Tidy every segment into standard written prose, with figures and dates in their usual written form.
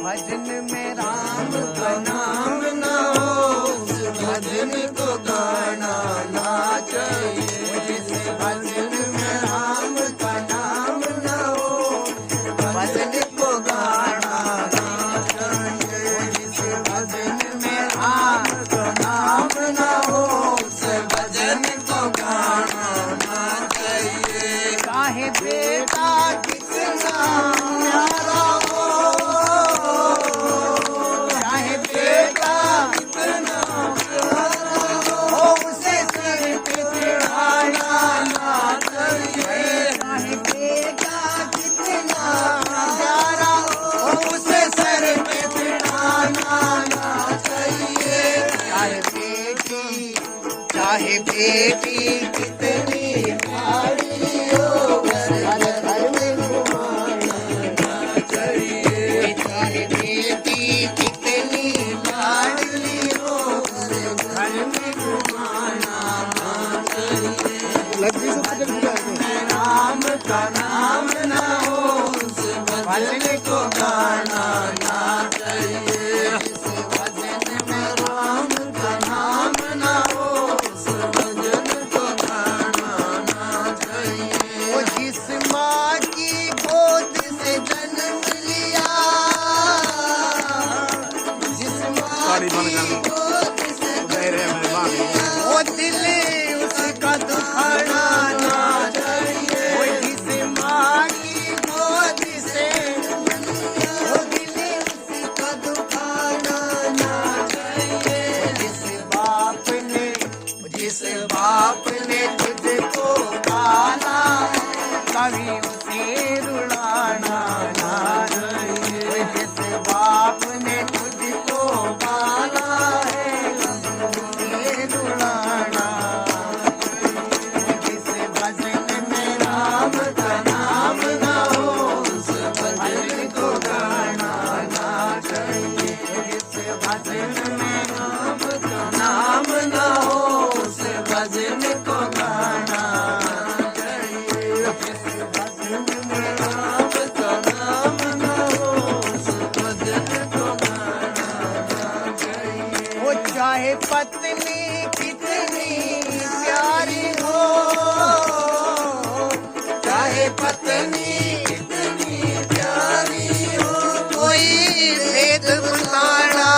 भजन में राम का नाम न हो उस भजन को गाना ना चाहिए। जिस भजन में राम का नाम न हो भजन को गाना ना चाहिए। जिस भजन में राम का नाम न हो उस भजन को गाना ना चाहिए। चाहे बेटा कितना प्यारा हो, चाहे बेटा कितना प्यारा हो उसे सिर पे चढ़ाना ना चाहिए। चाहे बेटा कितना प्यारा हो उसे सर पे चढ़ाना ना चाहिए। चाहे बेटी कितनी प्यारी हो घर में घुमाना ना चाहिए। चाहे बेटी कितनी प्यारी हो घर में घुमाना ना चाहिए। राम का नाम न हो उस भजन को गाना ना चाहिए। इस भजन में राम का नाम न हो उस भजन को गाना ना चाहिए। वो जिस माँ की गोद से जन्म लिया, जिस माँ की गोद से जन्म लिया, वो दिल उसका दुखाना ना चाहिए। वो जिस माँ की गोद से वो दिल उसका दुखाना ना चाहिए। जिस बाप ने तुझको पाला कभी उसे रुलाना ना चाहिए। जिस बाप ने तुझको पाला है उसे रुलाना। जिस भजन में राम का नाम न हो उस भजन को गाना ना चाहिए। जिस भजन में राम का नाम न हो उस भजन को गाना चाहिए। जिस भजन में राम का नाम न हो उस भजन को गाना चाहिए। वो चाहे पत्नी कितनी प्यारी हो, चाहे पत्नी कितनी प्यारी हो, कोई भेद बताना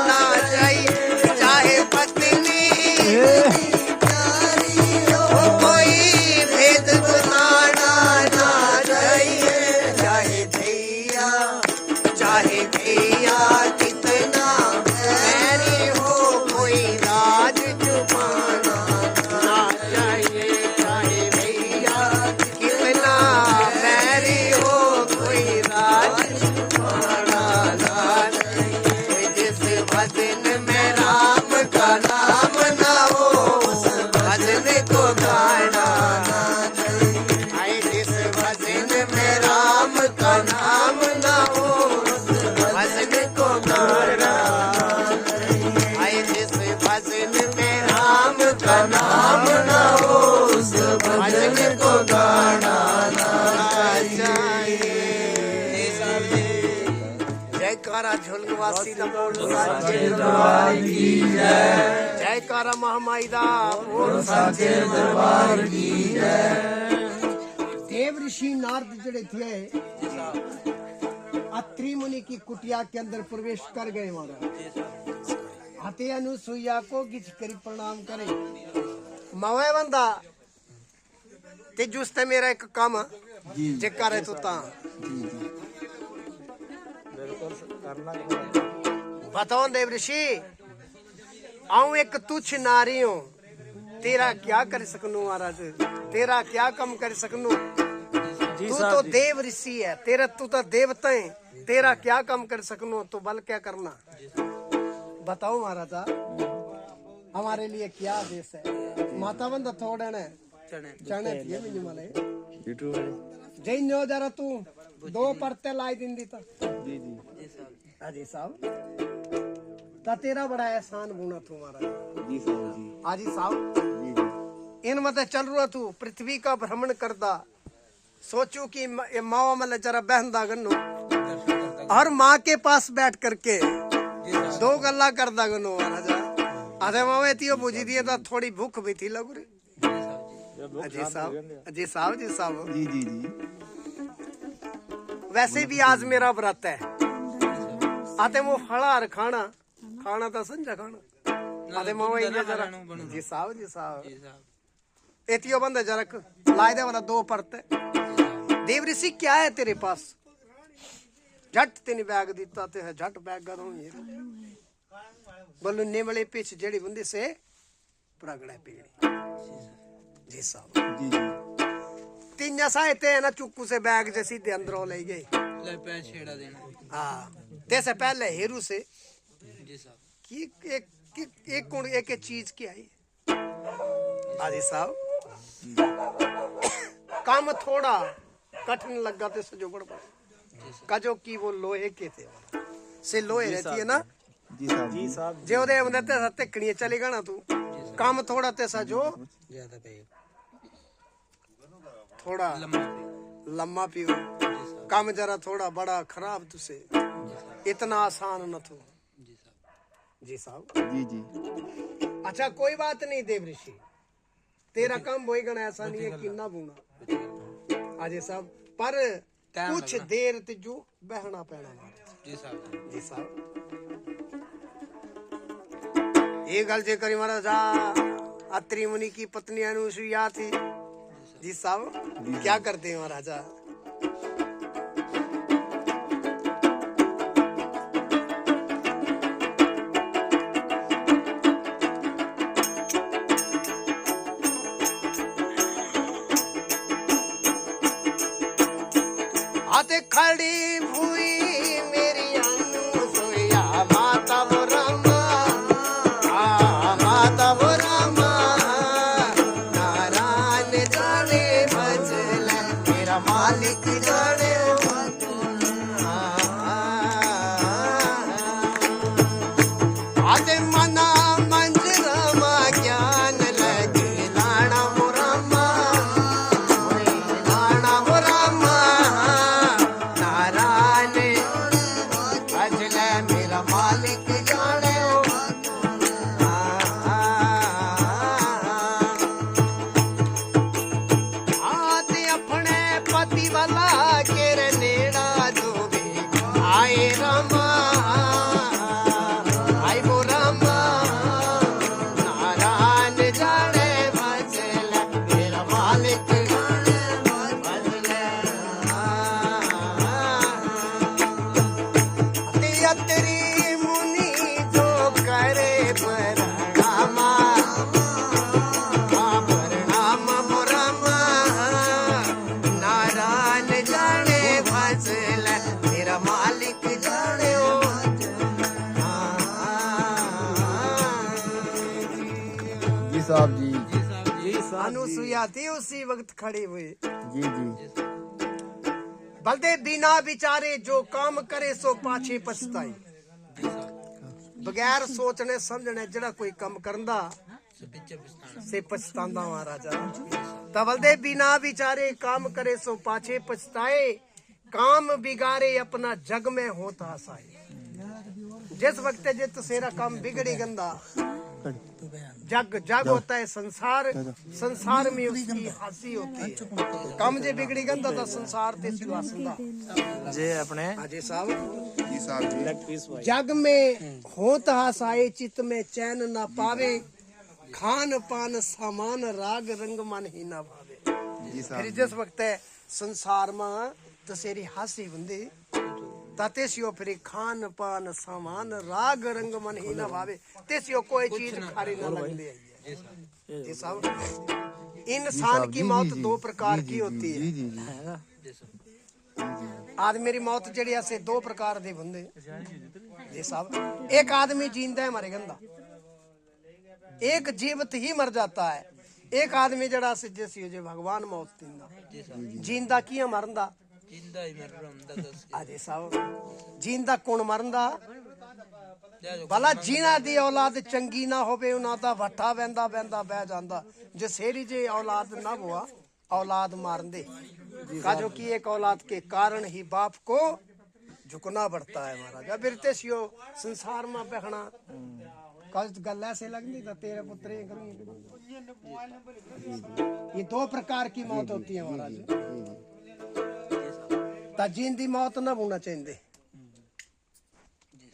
ना चाहिए। चाहे पत्नी प्यारी हो, कोई भेद बताना ना चाहिए। चाहे भैया कितना बैरी हो, कोई राज छुपाना ना चाहिए। चाहे भैया कितना बैरी हो, कोई राज छुपाना ना चाहिए। जिस भजन में राम का नाम न हो उस भजन को गाना ना चाहिए। आए जिस भजन में राम का नाम न हो उस भजन को गाना ना चाहिए। आए जिस भजन में राम का नाम न हो उस भजन को गाना ना चाहिए। जयकारा झुलवासी दा बोल साचे दरबार की जय। जयकारा महामाई दा बोल साचे दरबार की जय। देव ऋषि नारद जड़े थे अत्रि मुनि की कुटिया के अंदर प्रवेश कर गए। महाराज हते अनुसुईया को गिच करी प्रणाम करे। मवे बंदा ते जुस्ते मेरा एक काम जे करे तो ता बताओ देव ऋषि, आऊं एक तुच्छ नारी हूं, तेरा क्या कर सकनू महाराज, तेरा क्या कम कर सकनू। तू तो देव ऋषि है, तू तो देवता है, तेरा क्या कम कर सकनू, तो बल क्या करना। बताओ महाराजा हमारे लिए क्या आदेश है। माता बंदा थोड़े ने चने दिए मुझे मले जय नो जरा तू दो परते लाई दिन दी था अजी साहब ता तेरा बड़ा एहसान गुना तू महाराज। आजी साहब इन मत चल रहा तू पृथ्वी का भ्रमण करदा, सोचू कि मावा मल जरा बहंदा गन्नो और माँ के पास बैठ करके दो गल्ला करदा गनो महाराजा आधे मावे तियो बुझी दिए तो थोड़ी भूख भी थी लगू रे अजय साहब जी जी जी। वैसे भी आज मेरा व्रत है आते वो फलार खाना खाना तो संजा खाना आते मावे इंगे जरा जी साहब एतियो बंदे जरक लाए दे वाला दो परते देव ऋषि क्या है तेरे पास झट तेने बैग दिता ते है झट बैग गदों ये बोलो नेवले पिछ जेड़ी बंदी से प्रगड़े पीड़ी जी साहब जी जी। तीन साहित्य है ना चुक्कू से बैग जे सीधे अंदरों ले गए ले पैर छेड़ा देना हाँ जैसे पहले हेरू से जी साहब कि एक चीज की आई आदि साहब काम थोड़ा कठिन लगा तो सजो बड़बड़ कजो की वो लोहे के थे से लोहे रहती है ना जी साहब। जे ओदे अंदर ते सत्ते चलेगा ना तू काम थोड़ा ते सजो ज्यादा पे थोड़ा लम्मा पियो काम जरा थोड़ा बड़ा खराब तुसे इतना आसान न थो जी साहब जी जी। अच्छा कोई बात नहीं देव ऋषि तेरा काम वही गण ऐसा नहीं है किन्ना बूना अजय साहब पर कुछ देर तिजू बहना पैना जी साहब ये गल जे करी महाराज अत्रि मुनि की पत्नी अनुसुईया थी जी साहब क्या करते हैं महाराजा आते खड़ी हुई मेरी अनुसुईया माता वो रामा माता वो रामा नारायण जाने भजल मेरा मालिक जाने आते मना मंजरमा ज्ञान लगे लाना मुरामा लाना मुरामा मेरा मालिक जाने आते अपने पति वाला केरे नेड़ा जो भी आए रामा आई वो रामा नारायण जाने भजल मेरा मालिक तेरी मुनि जो करे प्रणामा प्रणाम मुरामा नारायण जाने भजल मेरा मालिक जाने जी साहब जी। अनुसुईया थी उसी वक्त खड़ी हुई जी जी। बलदे बिना विचारे जो काम करे सो पाछे पछताई बगैर सोचने समझने जड़ा कोई काम करंदा से पछतांदा महाराजा तबलदे बिना विचारे काम करे सो पाछे पछताए काम बिगाड़े अपना जग में होता हसाए जिस वक्त जे तेरा काम बिगड़ी गंदा जग होता है संसार में उसकी हंसी होती है कम जे बिगड़ी गंदा तो संसार ते सुवासंदा जे अपने अजय साहब जी साहब। जग में होत हसाए चित में चैन ना पावे खान पान सामान राग रंग मन ही ना भावे जी फिर साहब। जिस वक्त संसार में तसेरी हंसी बंदी तेसियो फिर खान पान सामान राग रंग मन ही ना भावे तेसियो कोई चीज खारी ना लगती है जी साहब इंसान की मौत दो प्रकार की होती है जी जी जी। आदमी मेरी मौत जड़ी ऐसे दो प्रकार दे बंदे जी साहब एक आदमी जींदा है मरे गंदा एक जीवित ही मर जाता है एक आदमी जड़ा से जैसी जो भगवान मौत दींदा जींदा किया मरंदा जिंदा ही मर रहा दस अजय साहब जींदा कौन मरंदा भला जीना दी औलाद चंगी ना होवे उन्हां दा वट्ठा बहंदा बहंदा बह जांदा जे सेरी जे औलाद ना हुआ औलाद मारन दे काजो की एक औलाद के कारण ही बाप को झुकना पड़ता है महाराज। अब बिरतेशियो संसार में बैठना कल गल ऐसे लगनी तो तेरे पुत्र ये करेंगे। ये दो प्रकार की मौत होती है महाराज। ता जिंदी मौत न होना चाहिए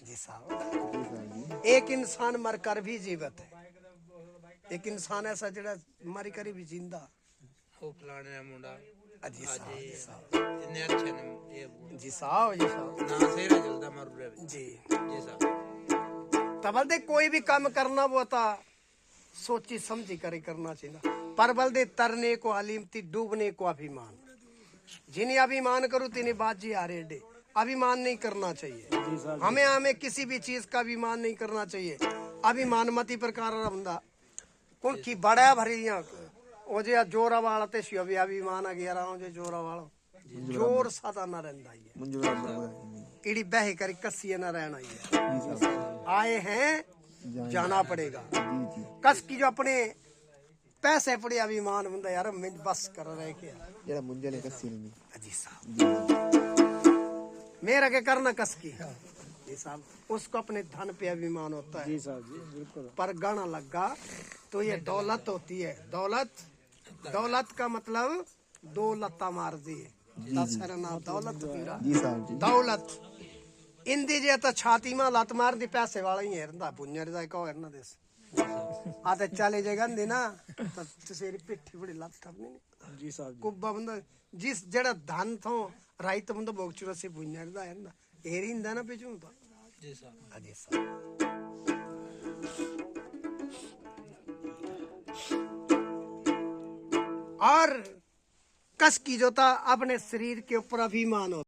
जी साहब। एक इंसान मरकर भी जीवित है, एक इंसान ऐसा जड़ा मरी करी भी जिंदा। वो फलाने का मुंडा जी साहब, जी साहब, इतने अच्छे ने ये जी साहब, जी साहब, ना सेरा जलदा मर रहे जी। जी साहब। तब बल्दे कोई भी काम करना वो था सोची समझी करे करना चाहिए। पर बल्दे तरने को हलीम थी, डूबने को अभिमान। जिन्हें अभिमान करूँ तिन्हें बाजी आ रहे। अभिमान नहीं करना चाहिए हमें। हमें किसी भी चीज का अभिमान नहीं करना चाहिए। अभिमान मती प्रकार बंदा कौन की बड़ा भरिया ओजे जोरा वाला ते शिव भी अभिमान आ गया रहा जोरा वाला जोर सादा ना रहंदा है। इड़ी बह कर कसिए ना रहना ही है। आए हैं जाना पड़ेगा। कस की जो अपने पैसे पड़े अभिमान बंदा यार मैं बस कर रहे क्या जरा मुंजे ने कसी नहीं जी साहब। मेरा क्या करना कस की जी साहब। उसको अपने धन पे अभिमान होता है जी साहब जी बिल्कुल। पर गाना लगा तो ये दौलत होती है। दौलत दौलत का मतलब दो लत्ता मार दी नाम दौलत पीरा जी साहब जी। दौलत इंदी जे तो छाती में लत मार दी पैसे वाला ही है पुण्य को है देश आते चले जाएगा ना तो तेरी पिट्ठी बड़ी लत थपनी जी साहब जी। कुब्बा बंदा जिस जड़ा धन थो राइट बंदा बोगचुरा से पुण्य है ना एरी इंदा ना पिछू तो जी साहब। जी साहब। और कस की जो था अपने शरीर के ऊपर अभिमान होता।